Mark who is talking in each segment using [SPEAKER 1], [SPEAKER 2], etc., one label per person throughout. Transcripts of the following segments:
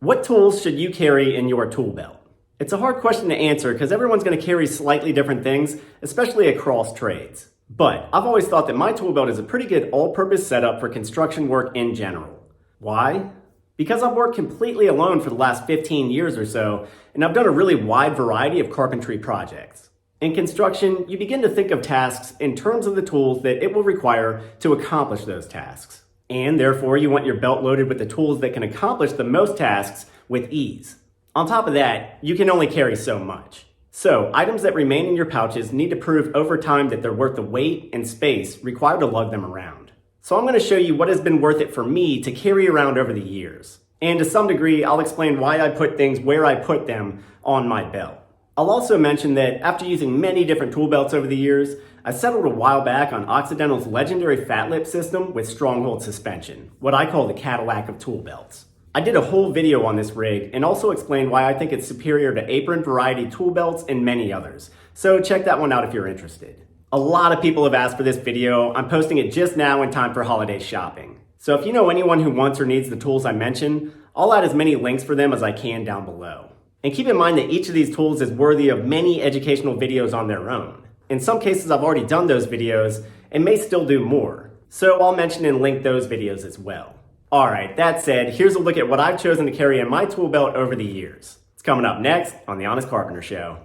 [SPEAKER 1] What tools should you carry in your tool belt? It's a hard question to answer because everyone's going to carry slightly different things, especially across trades. But I've always thought that my tool belt is a pretty good all-purpose setup for construction work in general. Why? Because I've worked completely alone for the last 15 years or so, and I've done a really wide variety of carpentry projects. In construction, you begin to think of tasks in terms of the tools that it will require to accomplish those tasks. And therefore, you want your belt loaded with the tools that can accomplish the most tasks with ease. On top of that, you can only carry so much. So, items that remain in your pouches need to prove over time that they're worth the weight and space required to lug them around. So I'm going to show you what has been worth it for me to carry around over the years. And to some degree, I'll explain why I put things where I put them on my belt. I'll also mention that after using many different tool belts over the years, I settled a while back on Occidental's legendary fat lip system with stronghold suspension, what I call the Cadillac of tool belts. I did a whole video on this rig and also explained why I think it's superior to apron variety tool belts and many others. So check that one out if you're interested. A lot of people have asked for this video. I'm posting it just now in time for holiday shopping. So if you know anyone who wants or needs the tools I mentioned, I'll add as many links for them as I can down below. And keep in mind that each of these tools is worthy of many educational videos on their own. In some cases, I've already done those videos and may still do more. So I'll mention and link those videos as well. Alright, that said, here's a look at what I've chosen to carry in my tool belt over the years. It's coming up next on The Honest Carpenter Show.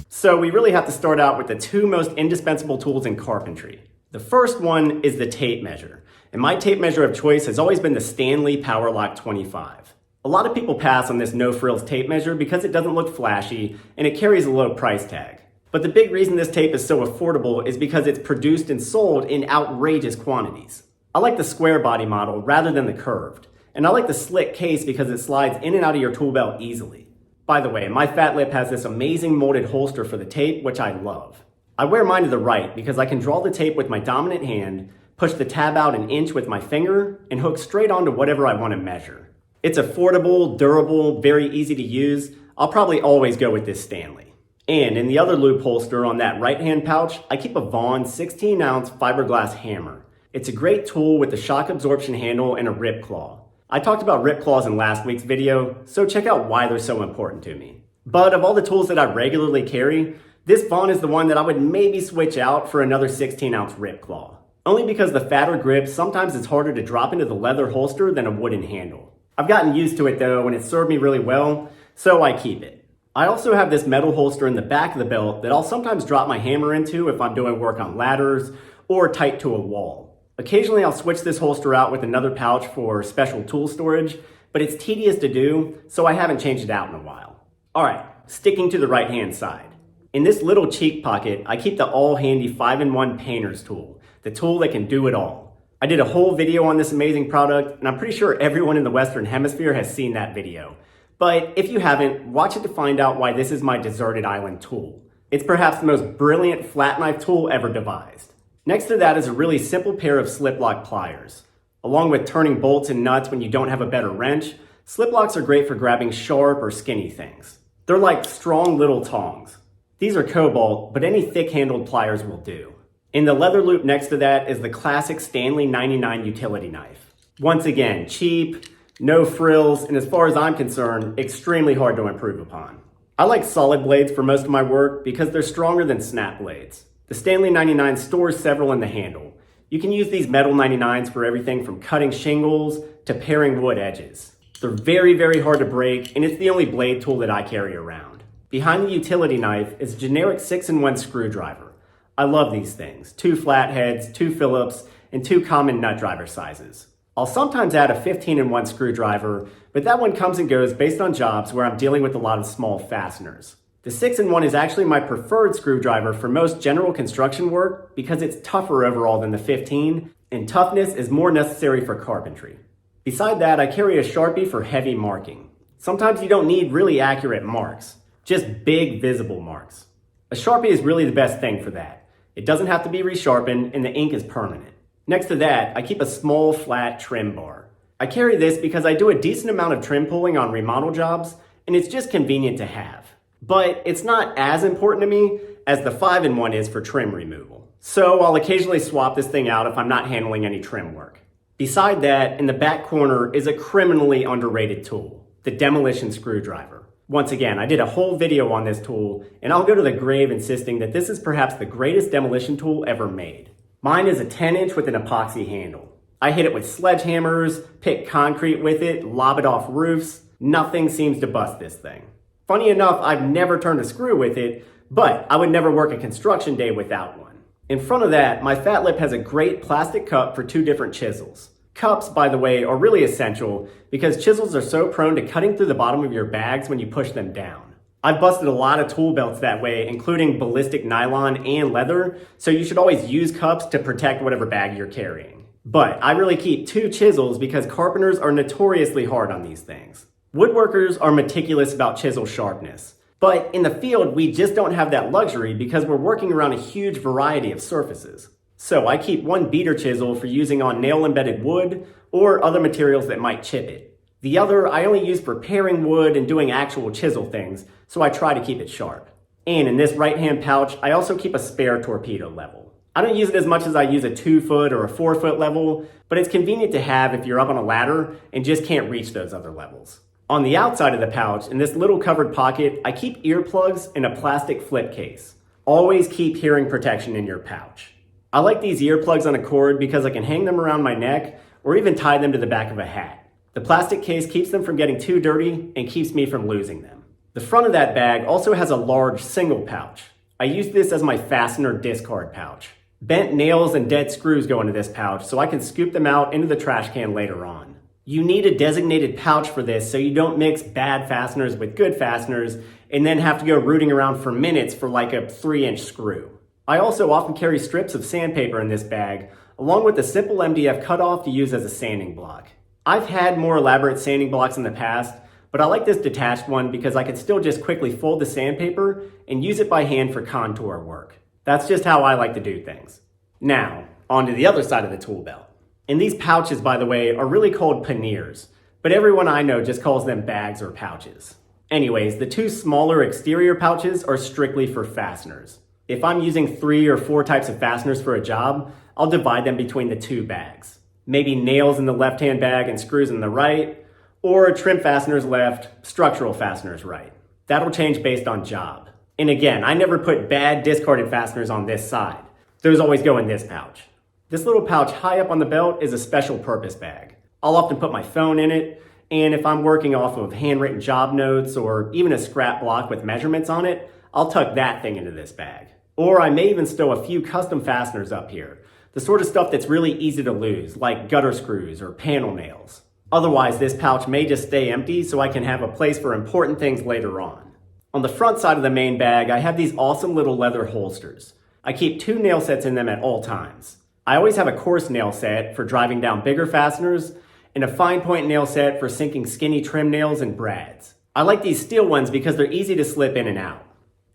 [SPEAKER 1] So we really have to start out with the two most indispensable tools in carpentry. The first one is the tape measure. And my tape measure of choice has always been the Stanley Powerlock 25. A lot of people pass on this no-frills tape measure because it doesn't look flashy and it carries a low price tag. But the big reason this tape is so affordable is because it's produced and sold in outrageous quantities. I like the square body model rather than the curved. And I like the slick case because it slides in and out of your tool belt easily. By the way, my fat lip has this amazing molded holster for the tape, which I love. I wear mine to the right because I can draw the tape with my dominant hand, push the tab out an inch with my finger, and hook straight onto whatever I want to measure. It's affordable, durable, very easy to use. I'll probably always go with this Stanley. And in the other loop holster on that right-hand pouch, I keep a Vaughan 16-ounce fiberglass hammer. It's a great tool with a shock absorption handle and a rip claw. I talked about rip claws in last week's video, so check out why they're so important to me. But of all the tools that I regularly carry, this Vaughan is the one that I would maybe switch out for another 16-ounce rip claw. Only because the fatter grip sometimes it's harder to drop into the leather holster than a wooden handle. I've gotten used to it though, and it's served me really well, so I keep it. I also have this metal holster in the back of the belt that I'll sometimes drop my hammer into if I'm doing work on ladders or tight to a wall. Occasionally I'll switch this holster out with another pouch for special tool storage, but it's tedious to do, so I haven't changed it out in a while. Alright, sticking to the right hand side. In this little cheek pocket, I keep the all-handy 5-in-1 painter's tool, the tool that can do it all. I did a whole video on this amazing product, and I'm pretty sure everyone in the Western Hemisphere has seen that video. But if you haven't, watch it to find out why this is my deserted island tool. It's perhaps the most brilliant flat knife tool ever devised. Next to that is a really simple pair of slip lock pliers. Along with turning bolts and nuts when you don't have a better wrench, slip locks are great for grabbing sharp or skinny things. They're like strong little tongs. These are cobalt, but any thick-handled pliers will do. In the leather loop next to that is the classic Stanley 99 utility knife. Once again, cheap, no frills, and as far as I'm concerned, extremely hard to improve upon. I like solid blades for most of my work because they're stronger than snap blades. The Stanley 99 stores several in the handle. You can use these metal 99s for everything from cutting shingles to paring wood edges. They're very, very hard to break, and it's the only blade tool that I carry around. Behind the utility knife is a generic 6-in-1 screwdriver. I love these things. 2 flatheads, 2 Phillips, and 2 common nut driver sizes. I'll sometimes add a 15-in-1 screwdriver, but that one comes and goes based on jobs where I'm dealing with a lot of small fasteners. The 6-in-1 is actually my preferred screwdriver for most general construction work because it's tougher overall than the 15, and toughness is more necessary for carpentry. Beside that, I carry a Sharpie for heavy marking. Sometimes you don't need really accurate marks, just big visible marks. A Sharpie is really the best thing for that. It doesn't have to be resharpened and the ink is permanent. Next to that, I keep a small flat trim bar. I carry this because I do a decent amount of trim pulling on remodel jobs and it's just convenient to have. But it's not as important to me as the 5-in-1 is for trim removal. So I'll occasionally swap this thing out if I'm not handling any trim work. Beside that, in the back corner is a criminally underrated tool, the Demolition screwdriver. Once again, I did a whole video on this tool, and I'll go to the grave insisting that this is perhaps the greatest demolition tool ever made. Mine is a 10-inch with an epoxy handle. I hit it with sledgehammers, pick concrete with it, lob it off roofs. Nothing seems to bust this thing. Funny enough, I've never turned a screw with it, but I would never work a construction day without one. In front of that, my fat lip has a great plastic cup for 2 different chisels. Cups, by the way, are really essential because chisels are so prone to cutting through the bottom of your bags when you push them down. I've busted a lot of tool belts that way, including ballistic nylon and leather, so you should always use cups to protect whatever bag you're carrying. But I really keep 2 chisels because carpenters are notoriously hard on these things. Woodworkers are meticulous about chisel sharpness. But in the field, we just don't have that luxury because we're working around a huge variety of surfaces. So I keep 1 beater chisel for using on nail-embedded wood or other materials that might chip it. The other I only use for paring wood and doing actual chisel things, so I try to keep it sharp. And in this right-hand pouch, I also keep a spare torpedo level. I don't use it as much as I use a 2-foot or a 4-foot level, but it's convenient to have if you're up on a ladder and just can't reach those other levels. On the outside of the pouch, in this little covered pocket, I keep earplugs in a plastic flip case. Always keep hearing protection in your pouch. I like these earplugs on a cord because I can hang them around my neck or even tie them to the back of a hat. The plastic case keeps them from getting too dirty and keeps me from losing them. The front of that bag also has a large single pouch. I use this as my fastener discard pouch. Bent nails and dead screws go into this pouch so I can scoop them out into the trash can later on. You need a designated pouch for this so you don't mix bad fasteners with good fasteners and then have to go rooting around for minutes for like a 3-inch screw. I also often carry strips of sandpaper in this bag, along with a simple MDF cutoff to use as a sanding block. I've had more elaborate sanding blocks in the past, but I like this detached one because I can still just quickly fold the sandpaper and use it by hand for contour work. That's just how I like to do things. Now, on to the other side of the tool belt. And these pouches, by the way, are really called panniers, but everyone I know just calls them bags or pouches. Anyways, the 2 smaller exterior pouches are strictly for fasteners. If I'm using 3 or 4 types of fasteners for a job, I'll divide them between the 2 bags. Maybe nails in the left-hand bag and screws in the right, or trim fasteners left, structural fasteners right. That'll change based on job. And again, I never put bad discarded fasteners on this side. Those always go in this pouch. This little pouch high up on the belt is a special purpose bag. I'll often put my phone in it, and if I'm working off of handwritten job notes or even a scrap block with measurements on it, I'll tuck that thing into this bag. Or I may even stow a few custom fasteners up here, the sort of stuff that's really easy to lose, like gutter screws or panel nails. Otherwise, this pouch may just stay empty so I can have a place for important things later on. On the front side of the main bag, I have these awesome little leather holsters. I keep 2 nail sets in them at all times. I always have a coarse nail set for driving down bigger fasteners and a fine point nail set for sinking skinny trim nails and brads. I like these steel ones because they're easy to slip in and out.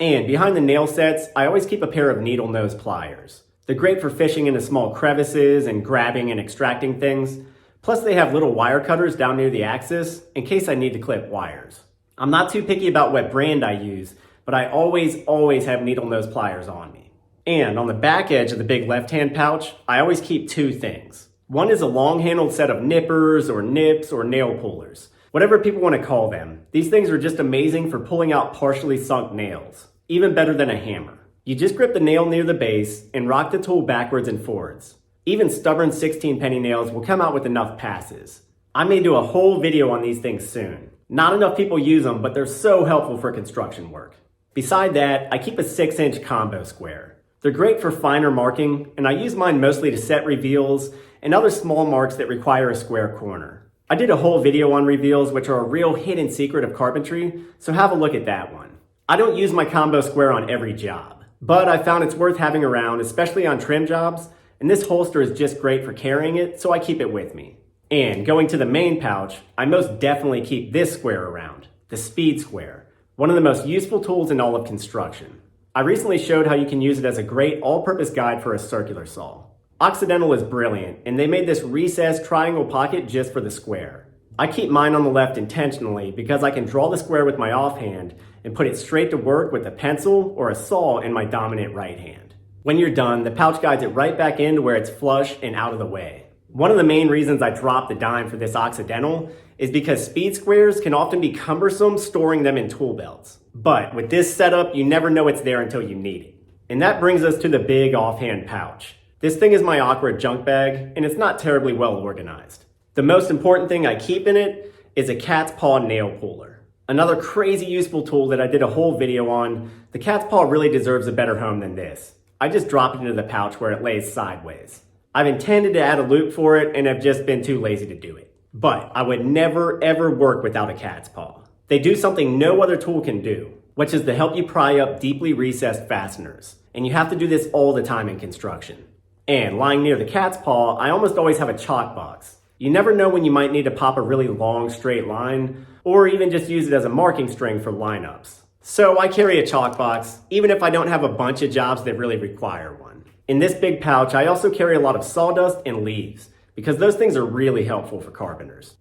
[SPEAKER 1] And behind the nail sets, I always keep a pair of needle nose pliers. They're great for fishing into small crevices and grabbing and extracting things. Plus they have little wire cutters down near the axis in case I need to clip wires. I'm not too picky about what brand I use, but I always have needle nose pliers on me. And on the back edge of the big left-hand pouch, I always keep 2 things. One is a long-handled set of nippers or nips or nail pullers. Whatever people want to call them. These things are just amazing for pulling out partially sunk nails. Even better than a hammer. You just grip the nail near the base and rock the tool backwards and forwards. Even stubborn 16-penny nails will come out with enough passes. I may do a whole video on these things soon. Not enough people use them, but they're so helpful for construction work. Beside that, I keep a 6-inch combo square. They're great for finer marking, and I use mine mostly to set reveals and other small marks that require a square corner. I did a whole video on reveals, which are a real hidden secret of carpentry, so have a look at that one. I don't use my combo square on every job, but I found it's worth having around, especially on trim jobs, and this holster is just great for carrying it, so I keep it with me. And going to the main pouch, I most definitely keep this square around, the speed square, one of the most useful tools in all of construction. I recently showed how you can use it as a great all-purpose guide for a circular saw. Occidental is brilliant, and they made this recessed triangle pocket just for the square. I keep mine on the left intentionally because I can draw the square with my offhand and put it straight to work with a pencil or a saw in my dominant right hand. When you're done, the pouch guides it right back into where it's flush and out of the way. One of the main reasons I dropped the dime for this Occidental is because speed squares can often be cumbersome storing them in tool belts. But with this setup, you never know it's there until you need it. And that brings us to the big offhand pouch. This thing is my awkward junk bag, and it's not terribly well organized. The most important thing I keep in it is a cat's paw nail puller. Another crazy useful tool that I did a whole video on. The cat's paw really deserves a better home than this. I just drop it into the pouch where it lays sideways. I've intended to add a loop for it and have just been too lazy to do it. But I would never ever work without a cat's paw. They do something no other tool can do, which is to help you pry up deeply recessed fasteners. And you have to do this all the time in construction. And lying near the cat's paw, I almost always have a chalk box. You never know when you might need to pop a really long straight line, or even just use it as a marking string for lineups. So I carry a chalk box, even if I don't have a bunch of jobs that really require one. In this big pouch, I also carry a lot of sawdust and leaves, because those things are really helpful for carpenters.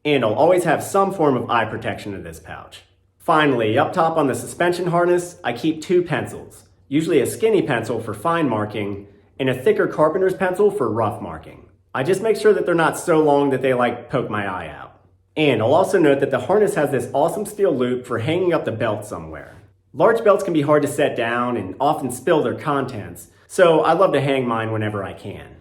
[SPEAKER 1] And I'll always have some form of eye protection in this pouch. Finally, up top on the suspension harness, I keep 2 pencils, usually a skinny pencil for fine marking, and a thicker carpenter's pencil for rough marking. I just make sure that they're not so long that they poke my eye out. And I'll also note that the harness has this awesome steel loop for hanging up the belt somewhere. Large belts can be hard to set down and often spill their contents, so I love to hang mine whenever I can.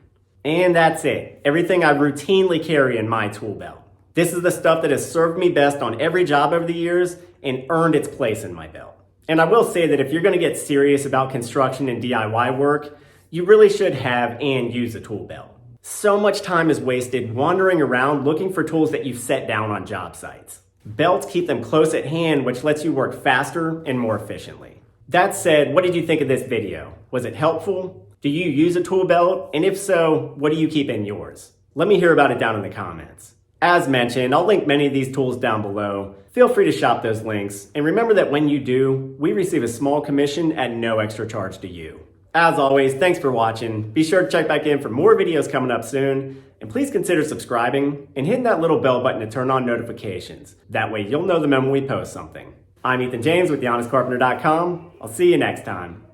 [SPEAKER 1] And that's it, everything I routinely carry in my tool belt. This is the stuff that has served me best on every job over the years and earned its place in my belt. And I will say that if you're going to get serious about construction and DIY work, you really should have and use a tool belt. So much time is wasted wandering around looking for tools that you've set down on job sites. Belts keep them close at hand, which lets you work faster and more efficiently. That said, what did you think of this video? Was it helpful? Do you use a tool belt? And if so, what do you keep in yours? Let me hear about it down in the comments. As mentioned, I'll link many of these tools down below. Feel free to shop those links. And remember that when you do, we receive a small commission at no extra charge to you. As always, thanks for watching. Be sure to check back in for more videos coming up soon. And please consider subscribing and hitting that little bell button to turn on notifications. That way you'll know the moment we post something. I'm Ethan James with TheHonestCarpenter.com. I'll see you next time.